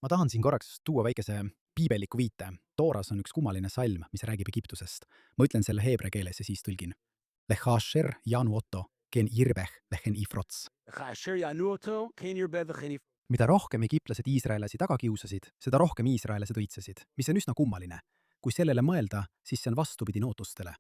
Ma tahan siin korraks tuua väikese piibelliku viite. Tooras on üks kummaline salm, mis räägib Egiptusest. Ma ütlen selle heebrea keeles ja siis tõlgin. Lechasher janu otto, ken irbeh lehen ifrots. Mida rohkem egiptlased iisraellasi taga kiusasid, seda rohkem iisraellased õitsesid, mis on üsna kummaline. Kui sellele mõelda, siis see on vastupidine ootustele.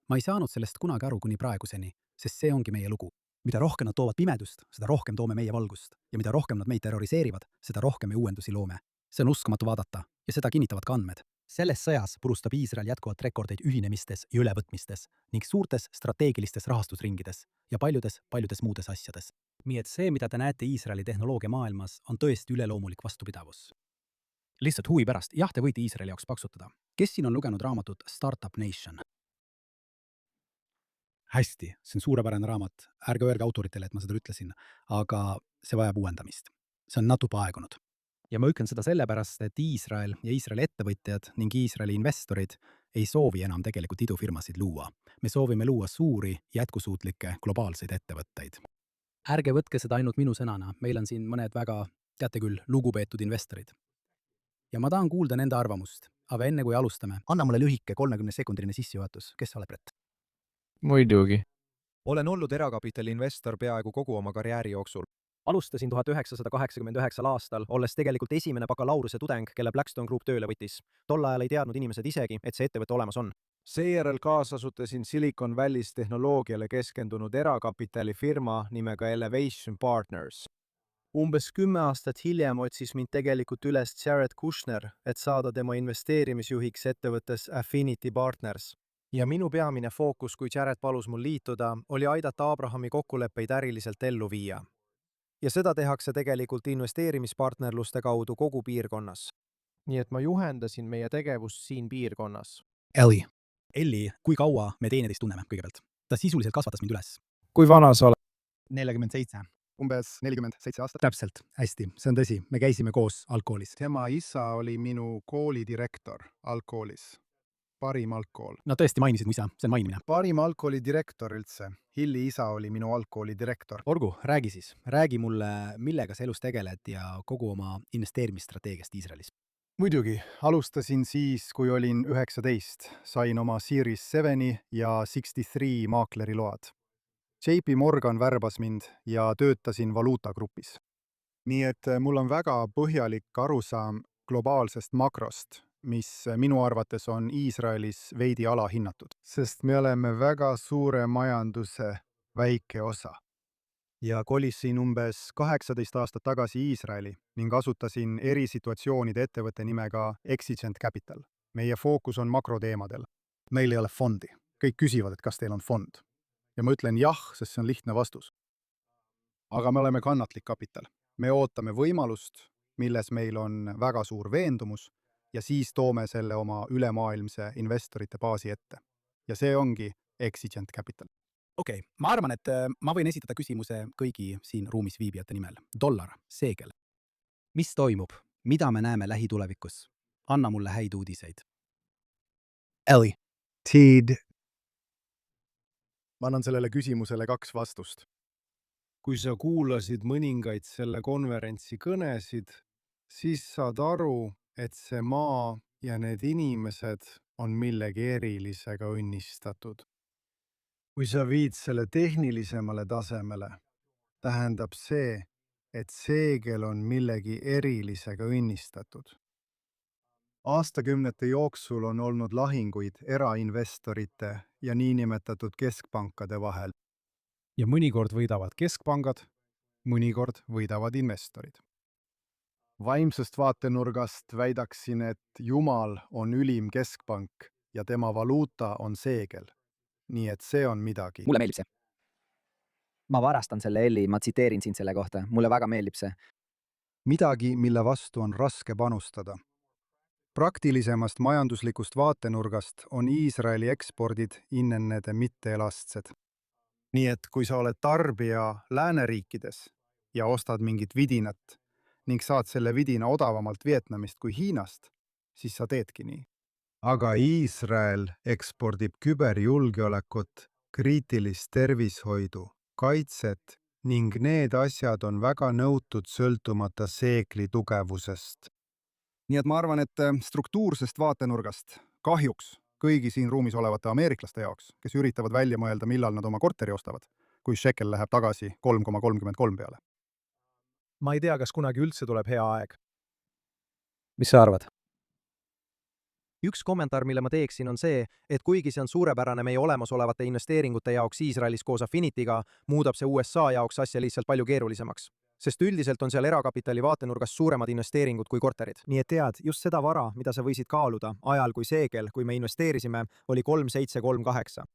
Ma ei saanud sellest kunagi aru kuni praeguseni, sest see ongi meie lugu. Mida rohkem nad toovad pimedust, seda rohkem toome meie valgust. Ja mida rohkem nad meid terroriseerivad, seda rohkem me uuendusi loome. See on uskumatu vaadata ja seda kinnitavad ka andmed. Selles sõjas purustab Iisrael jätkuvalt rekordeid ühinemistes ja ülevõtmistes ning suurtes strateegilistes rahastusringides ja paljudes muudes asjades. Nii et see, mida te näete Iisraeli tehnoloogia maailmas, on tõesti üleloomulik vastupidavus. Lihtsalt huvi pärast, jah, te võite Iisraeli jaoks paksutada. Kes siin on lugenud raamatut Startup Nation? Hästi, see on suurepärane raamat. Ärge öelge autoritele, et ma seda ütlesin, aga see vajab uuendamist. See on natuke aegunud. Ja ma ütlen seda sellepärast, et Iisrael ja Iisraeli ettevõtjad ning Iisraeli investorid ei soovi enam tegelikult idufirmasid luua. Me soovime luua suuri, jätkusuutlikke globaalseid ettevõtteid. Ärge võtke seda ainult minu sõnana, meil on siin mõned väga, teate küll, lugupeetud investorid. Ja ma tahan kuulda nende arvamust, aga enne kui alustame, anna mulle lühike 30-sekundiline sissejuhatus, kes sa oled, Brett? Muidugi. Olen olnud erakapitali investor peaaegu kogu oma karjääri jooksul. Alustasin 1989 aastal, olles tegelikult esimene bakalaureuse tudeng, kelle Blackstone Group tööle võttis. Tol ajal ei teadnud inimesed isegi, et see ettevõte olemas on. Seejärel kaasasutasin Silicon Valley's tehnoloogiale keskendunud erakapitali firma nimega Elevation Partners. Umbes 10 aastat hiljem otsis mind tegelikult üles Jared Kushner, et saada tema investeerimisjuhiks ettevõttes Affinity Partners. Ja minu peamine fookus, kui Jared palus mul liituda, oli aidata Abrahami kokkuleppeid äriliselt ellu viia. Ja seda tehakse tegelikult investeerimispartnerluste kaudu kogu piirkonnas. Nii et ma juhendasin meie tegevust siin piirkonnas. Elli, kui kaua me teineteist tunneme kõigepealt? Ta sisuliselt kasvatas mind üles. Kui vana sa oled? 47. Umbes 47 aastat. Täpselt, hästi, see on tõsi. Me käisime koos algkoolis. Tema isa oli minu koolidirektor algkoolis. Parim algkool. No tõesti mainisid mu isa, see on mainimine. Parim algkooli direktor üldse. Hilli isa oli minu algkooli direktor. Orgu, räägi siis. Räägi mulle, millega sa elus tegeled ja kogu oma investeerimisstrateegiast Iisraelis. Muidugi, alustasin siis, kui olin 19. Sain oma Series 7 ja 63 maakleri load. JP Morgan värbas mind ja töötasin valuutagrupis. Nii et mul on väga põhjalik arusaam globaalsest makrost, mis minu arvates on Iisraelis veidi alahinnatud, sest me oleme väga suure majanduse väike osa. Ja kolisin umbes 18 aastat tagasi Iisraeli ning asutasin erisituatsioonide ettevõtte nimega Exigent Capital. Meie fookus on makroteemadel. Meil ei ole fondi. Kõik küsivad, et kas teil on fond. Ja ma ütlen jah, sest see on lihtne vastus. Aga me oleme kannatlik kapital. Me ootame võimalust, milles meil on väga suur veendumus, ja siis toome selle oma ülemaailmse investorite baasi ette. Ja see ongi Exigent Capital. Okei, ma arvan, et ma võin esitada küsimuse kõigi siin ruumis viibijate nimel. Dollar, seegel. Mis toimub? Mida me näeme lähitulevikus? Anna mulle häid uudiseid. Ellie. Tid. Ma annan sellele küsimusele 2 vastust. Kui sa kuulasid mõningaid selle konverentsi kõnesid, siis saad aru, et see maa ja need inimesed on millegi erilisega õnnistatud. Kui sa viid selle tehnilisemale tasemele, tähendab see, et seegel on millegi erilisega õnnistatud. Aastakümnete jooksul on olnud lahinguid erainvestorite ja niinimetatud keskpankade vahel. Ja mõnikord võidavad keskpangad, mõnikord võidavad investorid. Vaimsest vaatenurgast väidaksin, et Jumal on ülim keskpank ja tema valuuta on seegel. Nii et see on midagi. Mulle meeldib see. Ma varastan selle Elli, ma tsiteerin sind selle kohta. Mulle väga meeldib see. Midagi, mille vastu on raske panustada. Praktilisemast majanduslikust vaatenurgast on Iisraeli ekspordid innennede mitte-elastsed. Nii et kui sa oled tarbija lääneriikides ja ostad mingit vidinat ning saad selle vidina odavamalt Vietnamist kui Hiinast, siis sa teedki nii. Aga Iisrael ekspordib küberjulgeolekut, kriitilist tervishoidu, kaitset ning need asjad on väga nõutud sõltumata seegli tugevusest. nii et ma arvan, et struktuursest vaatenurgast kahjuks kõigi siin ruumis olevate ameeriklaste jaoks, kes üritavad välja mõelda, millal nad oma korteri ostavad, kui šekel läheb tagasi 3,33 peale. ma ei tea, kas kunagi üldse tuleb hea aeg. mis sa arvad? Üks kommentaar, mille ma teeksin, on see, et kuigi see on suurepärane meie olemasolevate investeeringute jaoks Iisraelis koos Affinity'ga, muudab see USA jaoks asja lihtsalt palju keerulisemaks. Sest üldiselt on seal erakapitali vaatenurgast suuremad investeeringud kui korterid. Nii et tead, just seda vara, mida sa võisid kaaluda ajal, kui seegel, kui me investeerisime, oli 3738.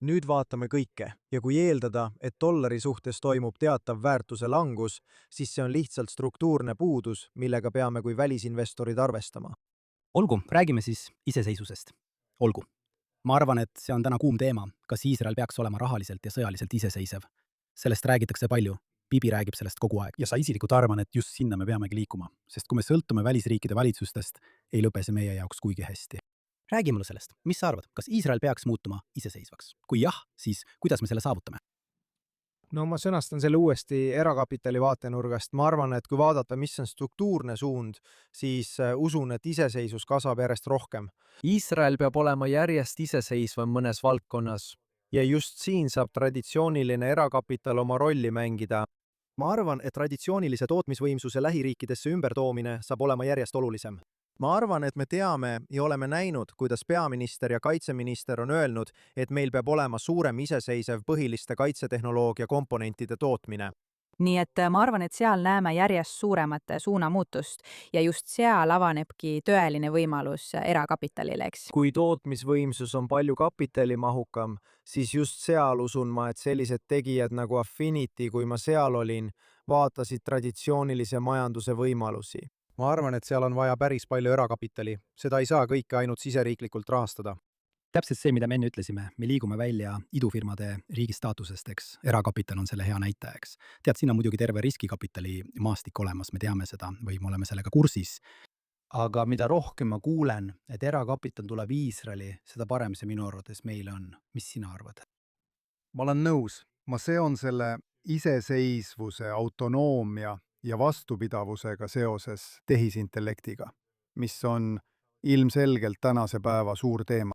Nüüd vaatame kõike ja kui eeldada, et dollari suhtes toimub teatav väärtuse langus, siis see on lihtsalt struktuurne puudus, millega peame kui välisinvestorid arvestama. Olgu, räägime siis iseseisvusest. Olgu. Ma arvan, et see on täna kuum teema, kas Iisrael peaks olema rahaliselt ja sõjaliselt iseseisev. Sellest räägitakse palju. Bibi räägib sellest kogu aeg. Ja sa isiklikult arvan, et just sinna me peamegi liikuma, sest kui me sõltume välisriikide valitsustest, ei lõpe see meie jaoks kuigi hästi. Räägi mulle sellest. Mis sa arvad, kas Iisrael peaks muutuma iseseisvaks? Kui jah, siis kuidas me selle saavutame? No ma sõnastan selle uuesti erakapitali vaatenurgast. Ma arvan, et kui vaadata, mis on struktuurne suund, siis usun, et iseseisvus kasvab järjest rohkem. Iisrael peab olema järjest iseseisvam mõnes valdkonnas. Ja just siin saab traditsiooniline erakapital oma rolli mängida. Ma arvan, et traditsioonilise tootmisvõimsuse lähiriikidesse ümbertoomine saab olema järjest olulisem. Ma arvan, et me teame ja oleme näinud, kuidas peaminister ja kaitseminister on öelnud, et meil peab olema suurem iseseisev põhiliste kaitsetehnoloogia komponentide tootmine. Nii et ma arvan, et seal näeme järjest suuremat suunamuutust ja just seal avanebki tõeline võimalus erakapitalile, eks. Kui tootmisvõimsus on palju kapitalimahukam, siis just seal usun ma, et sellised tegijad nagu Affinity, kui ma seal olin, vaatasid traditsioonilise majanduse võimalusi. Ma arvan, et seal on vaja päris palju erakapitali. Seda ei saa kõike ainult siseriiklikult rahastada. Täpselt see, mida me enne ütlesime, me liigume välja idufirmade riigi staatusest, eks. Erakapital on selle hea näitaja, eks. Tead, siin on muidugi terve riskikapitali maastik olemas, me teame seda või me oleme sellega kursis. Aga mida rohkem ma kuulen, et erakapital tuleb Iisraeli, seda parem see minu arvates meil on. Mis sina arvad? Ma olen nõus. Ma seon selle iseseisvuse, autonoomia ja vastupidavusega seoses tehisintellektiga, mis on ilmselgelt tänase päeva suur teema.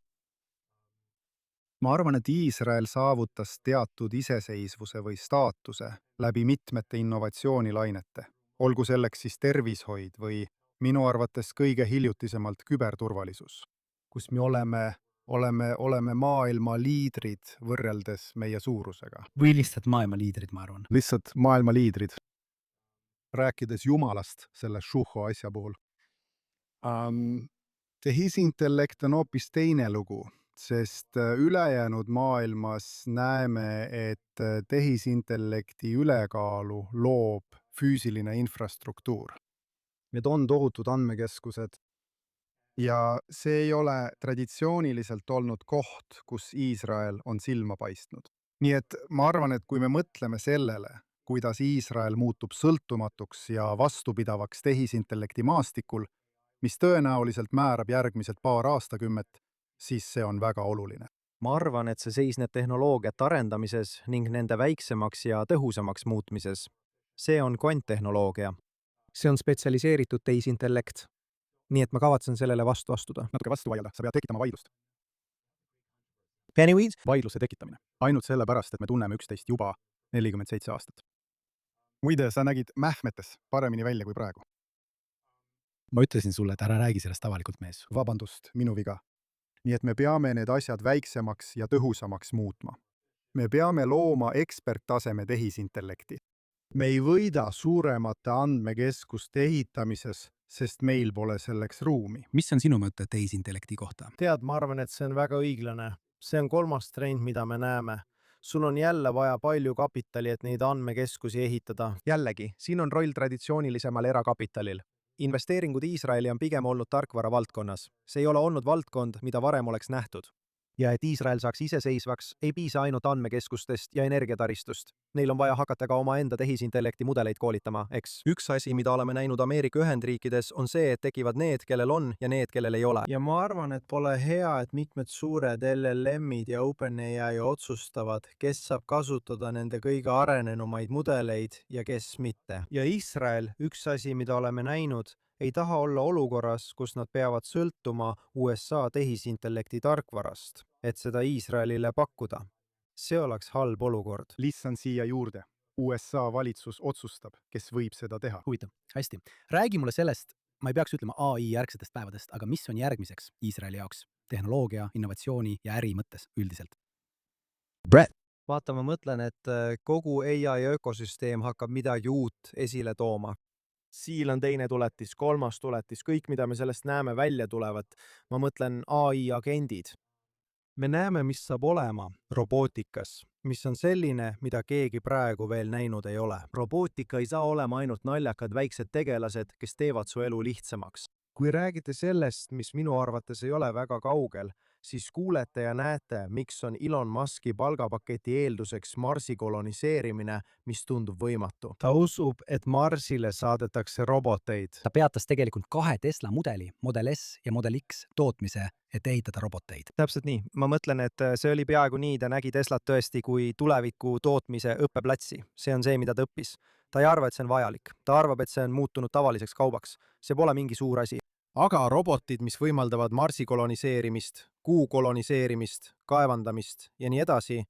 Ma arvan, et Iisrael saavutas teatud iseseisvuse või staatuse läbi mitmete innovatsioonilainete, olgu selleks siis tervishoid või minu arvates kõige hiljutisemalt küberturvalisus, kus me oleme maailma liidrid võrreldes meie suurusega. Või lihtsalt maailma liidrid, ma arvan. Lihtsalt maailma liidrid. Rääkides Jumalast selle Shuho asja puhul. Tehisintellekt on hoopis teine lugu, sest ülejäänud maailmas näeme, et tehisintellekti ülekaalu loob füüsiline infrastruktuur. Need on tohutud andmekeskused ja see ei ole traditsiooniliselt olnud koht, kus Iisrael on silma paistnud. Nii et ma arvan, et kui me mõtleme sellele, kuidas Iisrael muutub sõltumatuks ja vastupidavaks tehisintellekti maastikul, mis tõenäoliselt määrab järgmised paar aastakümmet, siis see on väga oluline. Ma arvan, et see seisneb tehnoloogiat arendamises ning nende väiksemaks ja tõhusamaks muutmises. See on kvanttehnoloogia. See on spetsialiseeritud tehisintellekt. Nii et ma kavatsen sellele vastu astuda. Natuke vastu vaielda, sa pead tekitama vaidlust. Pennywise? Vaidluse tekitamine. Ainult sellepärast, et me tunneme üksteist juba 47 aastat. Muide, sa nägid mähmetes paremini välja kui praegu. Ma ütlesin sulle, et ära räägi sellest avalikult, mees. Vabandust, minu viga. Nii et me peame need asjad väiksemaks ja tõhusamaks muutma. Me peame looma eksperttaseme tehisintellekti. Me ei võida suuremate andmekeskuste ehitamises, sest meil pole selleks ruumi. Mis on sinu mõte tehisintellekti kohta? Tead, ma arvan, et see on väga õiglane. See on kolmas trend, mida me näeme. Sul on jälle vaja palju kapitali, et neid andmekeskusi ehitada. Jällegi, siin on roll traditsioonilisemal erakapitalil. Investeeringud Iisraeli on pigem olnud tarkvara valdkonnas. See ei ole olnud valdkond, mida varem oleks nähtud. Ja et Iisrael saaks iseseisvaks, ei piisa ainult andmekeskustest ja energiataristust. Neil on vaja hakata ka omaenda tehisintellekti mudeleid koolitama, eks. Üks asi, mida oleme näinud Ameerika Ühendriikides, on see, et tekivad need, kellel on ja need, kellel ei ole. Ja ma arvan, et pole hea, et mitmed suured LLM-id ja OpenAI otsustavad, kes saab kasutada nende kõige arenenumaid mudeleid ja kes mitte. Ja Iisrael, üks asi, mida oleme näinud, ei taha olla olukorras, kus nad peavad sõltuma USA tehisintellekti tarkvarast, et seda Iisraelile pakkuda. See oleks halb olukord. Lissan siia juurde. USA valitsus otsustab, kes võib seda teha. huvitav, hästi. Räägi mulle sellest, ma ei peaks ütlema AI järgsetest päevadest, aga mis on järgmiseks Iisraeli jaoks tehnoloogia, innovatsiooni ja äri mõttes üldiselt? Vaata, ma mõtlen, et kogu AI ökosüsteem hakkab midagi uut esile tooma. Siil on teine tuletis, kolmas tuletis, kõik, mida me sellest näeme, välja tulevad. Ma mõtlen AI agendid. Me näeme, mis saab olema robootikas, mis on selline, mida keegi praegu veel näinud ei ole. Robootika ei saa olema ainult naljakad väiksed tegelased, kes teevad su elu lihtsamaks. Kui räägite sellest, mis minu arvates ei ole väga kaugel, siis kuulete ja näete, miks on Elon Muski palgapaketi eelduseks Marsi koloniseerimine, mis tundub võimatu. Ta usub, et Marsile saadetakse roboteid. Ta peatas tegelikult 2 Tesla mudeli, Model S ja Model X tootmise, et ehitada roboteid. Täpselt nii. Ma mõtlen, et see oli peaaegu nii, ta nägi Teslat tõesti kui tuleviku tootmise õppeplatsi. See on see, mida ta õppis. Ta ei arva, et see on vajalik. Ta arvab, et see on muutunud tavaliseks kaubaks. See pole mingi suur asi. Aga robotid, mis võimaldavad Marsi koloniseerimist, Kuu koloniseerimist, kaevandamist ja nii edasi,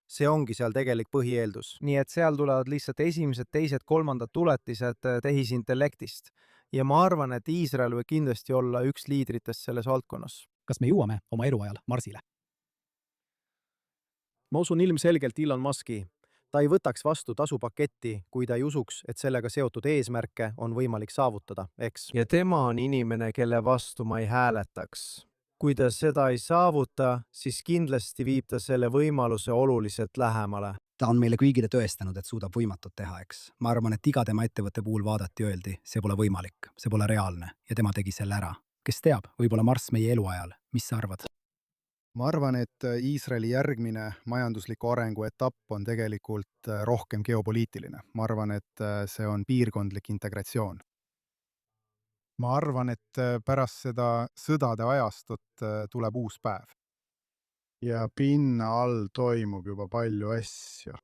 see ongi seal tegelik põhieeldus. Nii et seal tulevad lihtsalt esimesed, teised, kolmandad tuletised tehisintellektist. Ja ma arvan, et Iisrael võib kindlasti olla üks liidritest selles valdkonnas. Kas me jõuame oma eluajal Marsile? Ma usun ilmselgelt Elon Muski. Ta ei võtaks vastu tasupaketti, kui ta ei usuks, et sellega seotud eesmärke on võimalik saavutada, eks? Ja tema on inimene, kelle vastu ma ei hääletaks. Kui ta seda ei saavuta, siis kindlasti viib ta selle võimaluse oluliselt lähemale. Ta on meile kõigile tõestanud, et suudab võimatut teha, eks. Ma arvan, et iga tema ettevõtte puhul vaadati, öeldi, see pole võimalik, see pole reaalne ja tema tegi selle ära. Kes teab, võib-olla Marss meie eluajal. Mis sa arvad? Ma arvan, et Iisraeli järgmine majandusliku arengu etapp on tegelikult rohkem geopoliitiline. Ma arvan, et see on piirkondlik integratsioon. Ma arvan, et pärast seda sõdade ajastut tuleb uus päev. Ja pinna all toimub juba palju asju.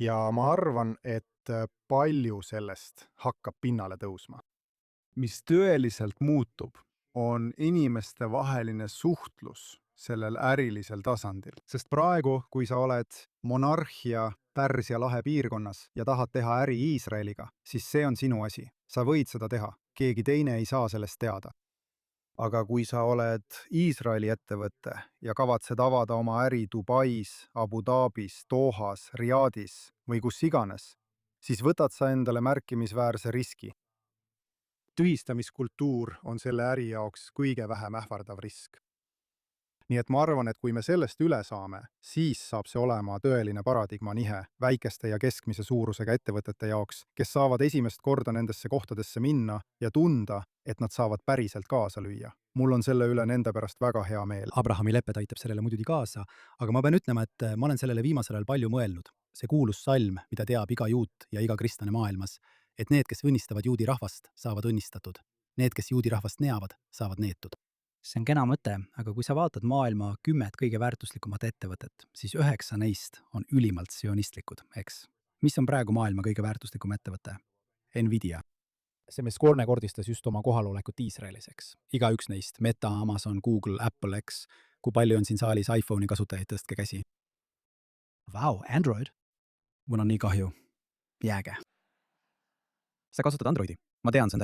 Ja ma arvan, et palju sellest hakkab pinnale tõusma. Mis tõeliselt muutub, on inimeste vaheline suhtlus sellel ärilisel tasandil. Sest praegu, kui sa oled monarhia Pärsia lahe piirkonnas ja tahad teha äri Iisraeliga, siis see on sinu asi. Sa võid seda teha. Keegi teine ei saa sellest teada. Aga kui sa oled Iisraeli ettevõte ja kavatsed avada oma äri Dubais, Abu Dhabis, Dohas, Riyadis või kus iganes, siis võtad sa endale märkimisväärse riski. Tühistamiskultuur on selle äri jaoks kõige vähem ähvardav risk. Nii et ma arvan, et kui me sellest üle saame, siis saab see olema tõeline paradigma nihe väikeste ja keskmise suurusega ettevõtete jaoks, kes saavad esimest korda nendesse kohtadesse minna ja tunda, et nad saavad päriselt kaasa lüüa. Mul on selle üle nende pärast väga hea meel. Abrahami lepped aitab sellele muidugi kaasa, aga ma pean ütlema, et ma olen sellele viimasel ajal palju mõelnud. See kuulus salm, mida teab iga juut ja iga kristlane maailmas, et need, kes õnnistavad juudi rahvast, saavad õnnistatud. Need, kes juudi rahvast neavad, saavad neetud. See on kena mõte, aga kui sa vaatad maailma 10 kõige väärtuslikumat ettevõtet, siis 9 neist on ülimalt sionistlikud, eks? Mis on praegu maailma kõige väärtuslikum ettevõte? Nvidia. See mees kolmekordistas just oma kohalolekut Iisraelis, eks? Igaüks neist, Meta, Amazon, Google, Apple, eks? Kui palju on siin saalis iPhone'i kasutajaid, tõstke käsi? Vau, Android? Mul on nii kahju. Jääge. Sa kasutad Androidi? Ma tean, see on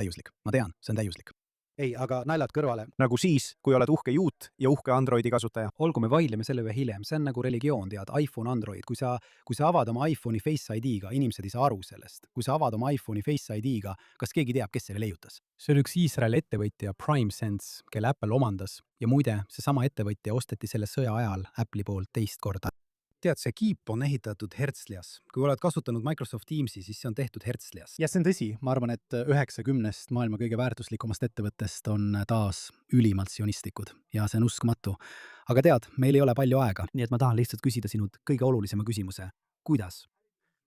täiuslik. Ei, aga naljad kõrvale. Nagu siis, kui oled uhke juut ja uhke Androidi kasutaja. Olgu, me vaidleme selle üle hiljem. See on nagu religioon, tead, iPhone, Android. Kui sa avad oma iPhone'i Face ID-ga, inimesed ei saa aru sellest. Kui sa avad oma iPhone'i Face ID-ga, kas keegi teab, kes selle leiutas? See oli üks Iisraeli ettevõtja PrimeSense, kelle Apple omandas. Ja muide, seesama ettevõtja osteti selle sõja ajal Apple'i poolt teist korda. Tead, see kiip on ehitatud Herzlias. Kui oled kasutanud Microsoft Teamsi, siis see on tehtud Herzlias. Ja see on tõsi. Ma arvan, et 90 maailma kõige väärtuslikumast ettevõttest on taas ülimalt sionistlikud. Ja see on uskumatu. Aga tead, meil ei ole palju aega. Nii et ma tahan lihtsalt küsida sinult kõige olulisema küsimuse. Kuidas?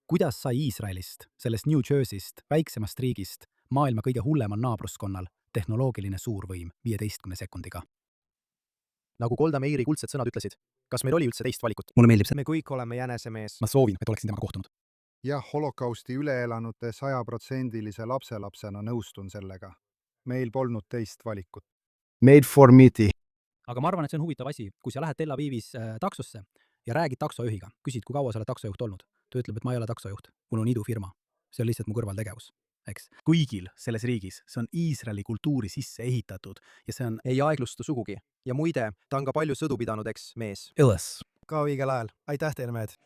Kuidas sai Iisraelist, sellest New Jerseyst, väiksemast riigist, maailma kõige hullemal naabruskonnal, tehnoloogiline suurvõim 15 sekundiga? Nagu Golda Meiri kuldsed sõnad ütlesid, kas meil oli üldse teist valikut? Mulle meeldib see. Me kõik oleme jänesemees. Ma soovin, et oleksin temaga kohtunud. jah, holokausti üle elanute 100%-lise lapselapsena nõustun sellega. Meil polnud teist valikut. Made for meaty. aga ma arvan, et see on huvitav asi, kui sa lähed Tel Avivis taksosse ja räägid taksojuhiga, küsid, kui kaua sa oled taksojuht olnud. Ta ütleb, et ma ei ole taksojuht, mul on idufirma. See on lihtsalt mu kõrvaltegevus, eks. Kõigil selles riigis, see on Iisraeli kultuuri sisse ehitatud ja see on Ei aeglustu sugugi. Ja muide, ta on ka palju sõdu pidanud, eks, mees. Illes. Ka õigel ajal. Aitäh teile, mehed!